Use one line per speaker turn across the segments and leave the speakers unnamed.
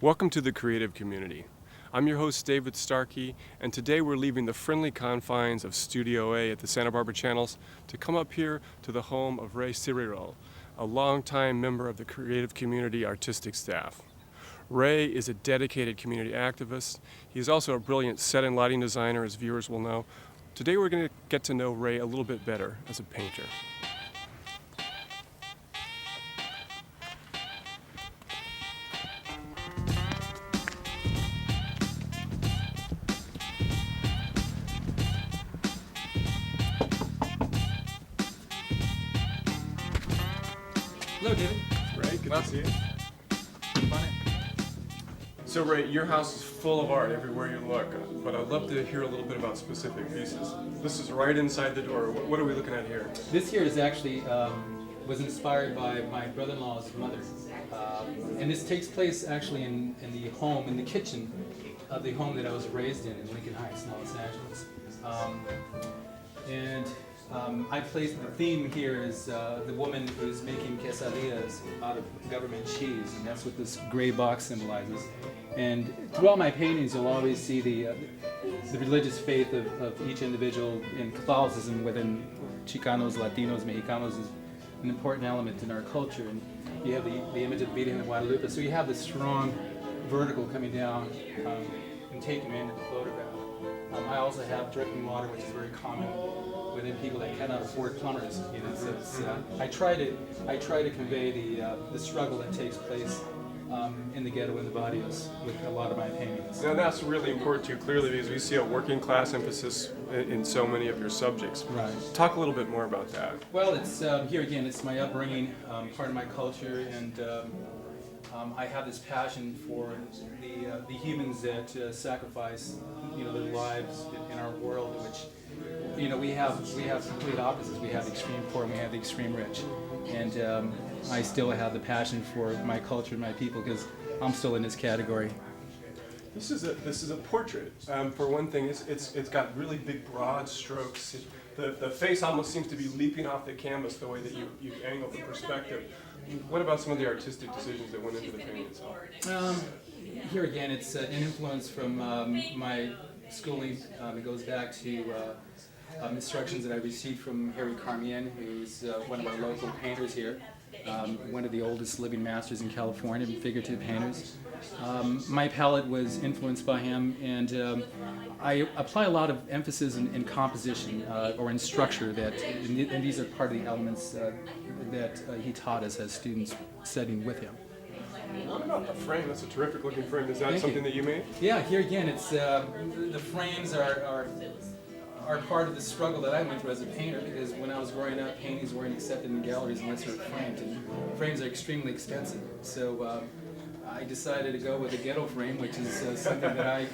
Welcome to the creative community. I'm your host David Starkey, and today we're leaving the friendly confines of Studio A at the Santa Barbara Channels to come up here to the home of Ray Cirerol, a longtime member of the creative community artistic staff. Ray is a dedicated community activist. He's also a brilliant set and lighting designer, as viewers will know. Today we're going to get to know Ray a little bit better as a painter.
Hello, David.
Ray, good to see you.
Funny.
So Ray, your house is full of art everywhere you look, but I'd love to hear a little bit about specific pieces. This is right inside the door. What are we looking at here?
This here is actually was inspired by my brother-in-law's mother, and this takes place actually in the home, in the kitchen of the home that I was raised in Lincoln Heights, Los Angeles. I placed the theme here is the woman who's making quesadillas out of government cheese, and that's what this gray box symbolizes. And throughout my paintings, you'll always see the religious faith of each individual in Catholicism within Chicanos, Latinos, Mexicanos is an important element in our culture. And you have the image of the Virgen of Guadalupe, so you have this strong vertical coming down and taking me into the photograph. I also have dripping water, which is very common within people that cannot afford plumbers. You know, so it's, I try to convey the struggle that takes place in the ghetto and the barrios with a lot of my paintings.
Now that's really important too, clearly, because we see a working class emphasis in so many of your subjects.
Right.
Talk a little bit more about that.
Well, it's here again. It's my upbringing, part of my culture, and I have this passion for the humans that sacrifice, their lives in our world, in which, we have complete opposites. We have the extreme poor and we have the extreme rich, and I still have the passion for my culture and my people because I'm still in this category.
This is a portrait. For one thing, it's got really big, broad strokes. The face almost seems to be leaping off the canvas the way that you angle the perspective. What about some of the artistic decisions that went into the painting itself?
Here again, it's an influence from my schooling. It goes back to instructions that I received from Harry Carmian, who's one of our local painters here, one of the oldest living masters in California, figurative painters. My palette was influenced by him, and I apply a lot of emphasis in composition or in structure, and these are part of the elements that he taught us as students studying with him.
What about the frame? That's a terrific looking frame. Is that
Thank
something
you.
that you made?
Yeah, here again, it's the frames are part of the struggle that I went through as a painter, because when I was growing up, paintings weren't accepted in galleries unless they're framed, and frames are extremely expensive. So I decided to go with a ghetto frame, which is something that I,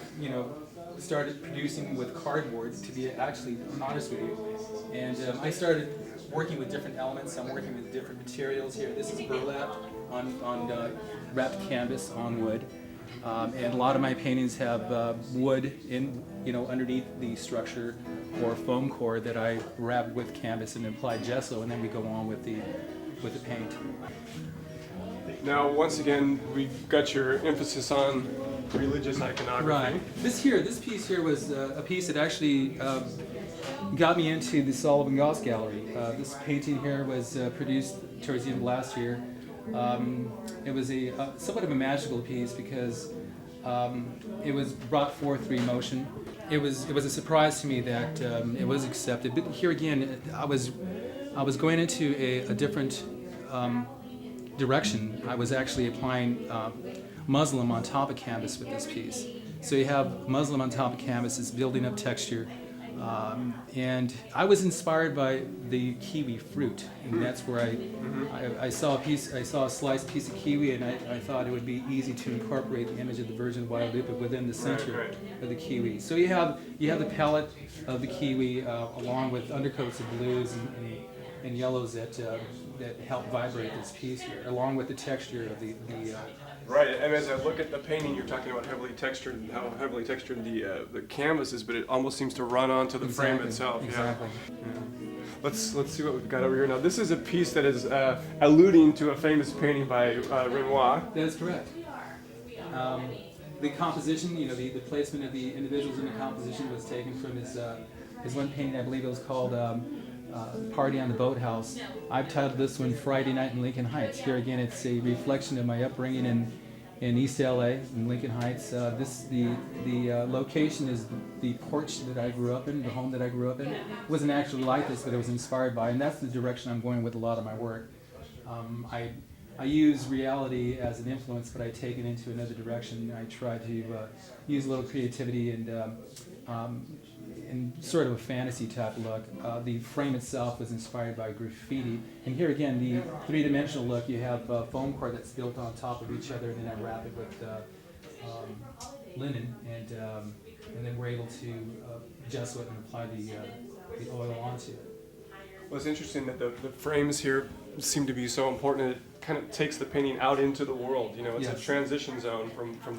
started producing with cardboard, to be actually honest with you. And I started working with different elements. I'm working with different materials here. This is burlap on wrapped canvas on wood. And a lot of my paintings have wood in, underneath the structure, or foam core that I wrap with canvas and apply gesso, and then we go on with the paint.
Now, once again, we've got your emphasis on religious iconography.
Right. This piece here was a piece that actually got me into the Sullivan Goss Gallery. This painting here was produced towards the end of last year. It was a somewhat of a magical piece because it was brought forth through emotion. It was a surprise to me that it was accepted. But here again, I was going into a different direction. I was actually applying muslin on top of canvas with this piece. So you have muslin on top of canvas, it's building up texture. And I was inspired by the kiwi fruit, and that's where I saw a sliced piece of kiwi, and I thought it would be easy to incorporate the image of the Virgin of Guadalupe within the center of the kiwi. So you have the palette of the kiwi along with undercoats of blues and yellows that help vibrate this piece here, along with the texture of the
Right, and as I look at the painting, you're talking about how heavily textured the canvas is, but it almost seems to run onto the frame itself.
Exactly.
Yeah. Let's see what we've got over here now. This is a piece that is alluding to a famous painting by Renoir.
That's correct. The composition, you know, the placement of the individuals in the composition was taken from his one painting. I believe it was called Party on the Boathouse. I've titled this one Friday Night in Lincoln Heights. Here again, it's a reflection of my upbringing in East LA, in Lincoln Heights. The location is the porch that I grew up in, the home that I grew up in. It wasn't actually like this, but it was inspired by, and that's the direction I'm going with a lot of my work. I use reality as an influence, but I take it into another direction. I try to use a little creativity and sort of a fantasy type look. The frame itself was inspired by graffiti. And here again, the three-dimensional look, you have foam core that's built on top of each other, and then I wrap it with linen, and then we're able to gesso it and apply the oil onto it.
Well, it's interesting that the frames here seem to be so important. It kind of takes the painting out into the world. You know, it's a transition zone from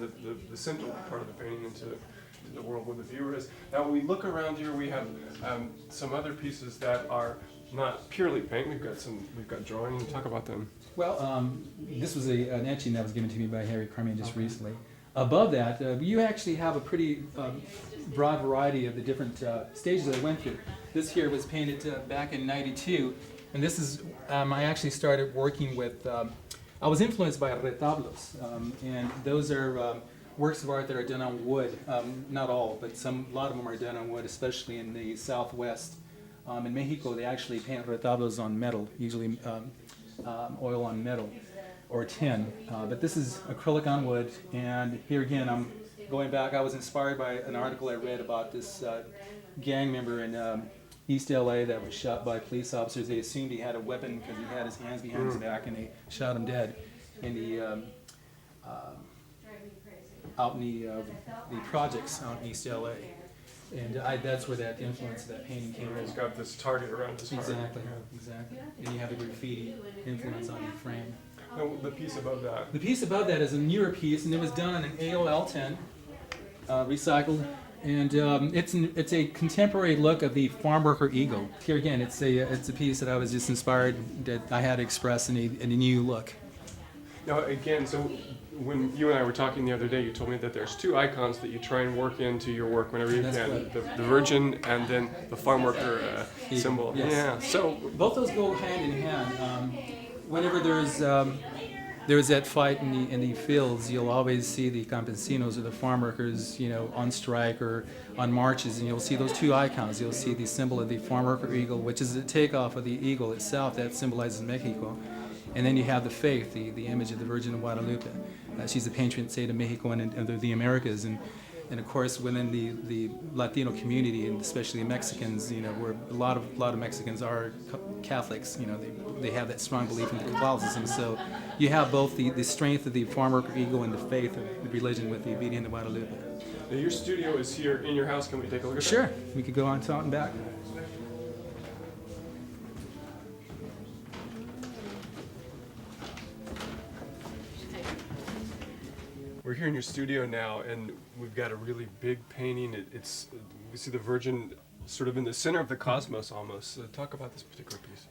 the central part of the painting into the world where the viewer is. Now, when we look around here, we have some other pieces that are not purely paint. We've got drawing. Talk about them.
Well, this was an etching that was given to me by Harry Carmian just recently. Above that, you actually have a pretty broad variety of the different stages that I went through. This here was painted back in '92, and this is, I actually started working with, I was influenced by retablos, and those are works of art that are done on wood. Not all, but a lot of them are done on wood, especially in the Southwest. In Mexico, they actually paint retablos on metal, usually oil on metal or tin. But this is acrylic on wood, and here again, I'm going back. I was inspired by an article I read about this gang member in East LA that was shot by police officers. They assumed he had a weapon because he had his hands behind his back, and they shot him dead in the out in the projects out in East LA. And that's where that influence of that painting came from.
He's got this target around his heart.
Exactly, exactly. And you have the graffiti influence on your frame.
Now, the piece above that.
The piece above that is a newer piece, and it was done on an AOL 10, recycled. And it's a contemporary look of the farm worker eagle. Here again, it's a piece that I was just inspired that I had to express in a new look.
Now again, so when you and I were talking the other day, you told me that there's two icons that you try and work into your work whenever you can. The Virgin and then the farm worker symbol.
Yes.
Yeah. So
both those go hand in hand. Whenever there's that fight in the fields, you'll always see the campesinos or the farm workers, you know, on strike or on marches, and you'll see those two icons. You'll see the symbol of the farm worker eagle, which is the takeoff of the eagle itself that symbolizes Mexico. And then you have the faith, the image of the Virgin of Guadalupe. She's the patron saint of Mexico and the Americas. And of course, within the Latino community, and especially the Mexicans, you know, where a lot of Mexicans are Catholics, you know, they have that strong belief in Catholicism. So you have both the strength of the farm worker eagle and the faith of the religion with the Virgen of Guadalupe.
Now your studio is here in your house. Can we take a look at that?
Sure. We could go on out and back.
We're here in your studio now, and we've got a really big painting. We see the Virgin sort of in the center of the cosmos almost. Talk about this particular piece.